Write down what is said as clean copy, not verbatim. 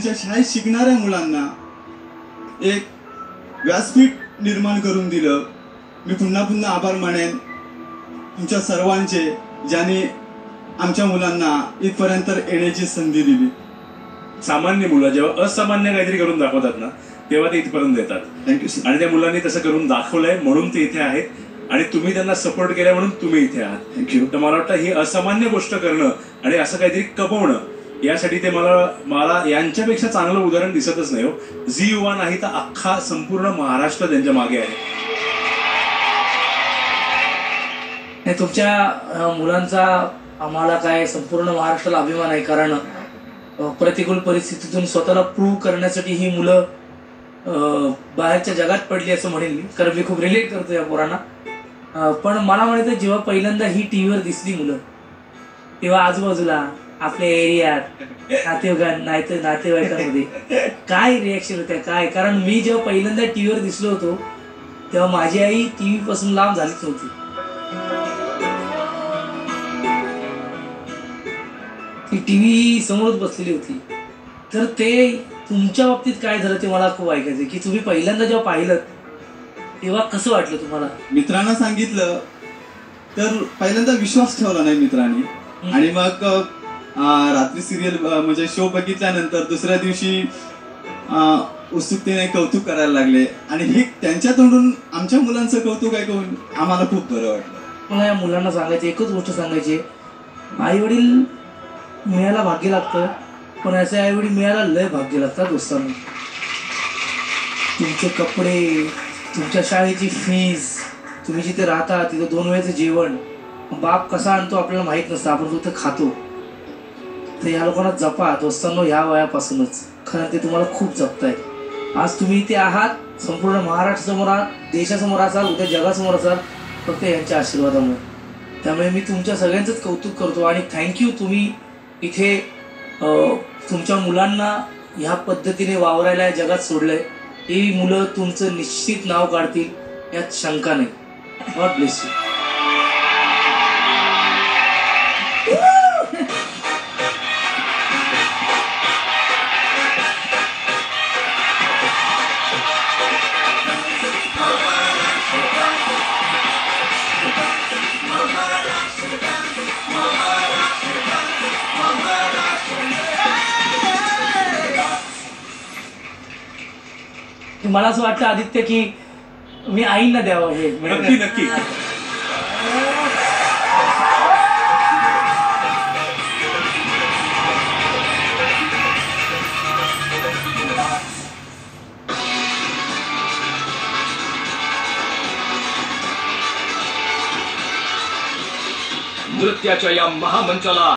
शाळेत शिकणाऱ्या मुलांना एक व्यासपीठ निर्माण करून दिलं. मी पुन्हा पुन्हा आभार मानेन तुमच्या सर्वांचे, ज्याने आमच्या मुलांना इथपर्यंत येण्याची संधी दिली. सामान्य मुलं जेव्हा असामान्य काहीतरी करून दाखवतात ना, तेव्हा ते इथपर्यंत येतात. Thank you sir. आणि त्या मुलांनी तसं करून दाखवलंय म्हणून ते इथे आहेत, आणि तुम्ही त्यांना सपोर्ट केला म्हणून तुम्ही इथे आहात. थँक्यू. तर मला वाटतं ही असामान्य गोष्ट करणं आणि असं काहीतरी कमवणं, यासाठी ते मला यांच्यापेक्षा चांगलं उदाहरण दिसतच नाही हो. झी युवा नाही तर अख्खा संपूर्ण महाराष्ट्र त्यांच्या मागे आहे. तुमच्या मुलांचा आम्हाला काय संपूर्ण महाराष्ट्राला अभिमान आहे. कारण प्रतिकूल परिस्थितीतून स्वतःला प्रूव्ह करण्यासाठी ही मुलं बाहेरच्या जगात पडली असं म्हणेन मी, कारण मी खूप रिलेट करतो या पोरांना. पण मला म्हणायचं, जेव्हा पहिल्यांदा ही टीव्हीवर दिसली मुलं, तेव्हा आजूबाजूला आपल्या एरियात नातेवाईकांमध्ये काय रिॲक्शन होत्या काय? कारण मी जेव्हा पहिल्यांदा टीव्हीवर दिसलो होतो तेव्हा माझी आई टीव्ही पासून लांब झालीच नव्हती. ती टीव्ही समोरच बसलेली होती. तर ते तुमच्या बाबतीत काय झालं ते मला खूप ऐकायचं, की तुम्ही पहिल्यांदा जेव्हा पाहिलं तेव्हा कसं वाटलं तुम्हाला? मित्रांना सांगितलं तर पहिल्यांदा विश्वास ठेवला नाही मित्रांनी, आणि मग रात्री सिरियल म्हणजे शो बघितल्यानंतर दुसऱ्या दिवशी उत्सुकतेने कौतुक करायला लागले, आणि हे त्यांच्या तोंडून आमच्या मुलांचं कौतुक ऐकून आम्हाला खूप बरं वाटलं. मला या मुलांना सांगायचं, एकच गोष्ट सांगायची, आई वडील मिळायला भाग्य लागतं, पण असे आई वडील मिळायला लय भाग्य लागतात दोस्तांना. तुमचे कपडे, तुमच्या शाळेची फीस, तुम्ही जिथे राहता तिथं 2 वेळेचं जेवण, बाप कसा आणतो आपल्याला माहीत नसतं, आपण फक्त खातो. तर या लोकांना जपा दोस्तांनो, ह्या वयापासूनच. खरं ते तुम्हाला खूप जपताय. आज तुम्ही इथे आहात, संपूर्ण महाराष्ट्रासमोर आहात, देशासमोर असाल, उद्या जगासमोर असाल, फक्त यांच्या आशीर्वादामुळे. त्यामुळे मी तुमच्या सगळ्यांचंच कौतुक करतो आणि थँक्यू. तुम्ही इथे तुमच्या मुलांना ह्या पद्धतीने वावरायला या जगात सोडलंय. ही मुलं तुमचं निश्चित नाव काढतील, यात शंका नाही. God bless you. मला असं वाटतं आदित्य, की मी आईंना द्यावं हे. नक्की नक्की. नृत्याच्या या महामंचाला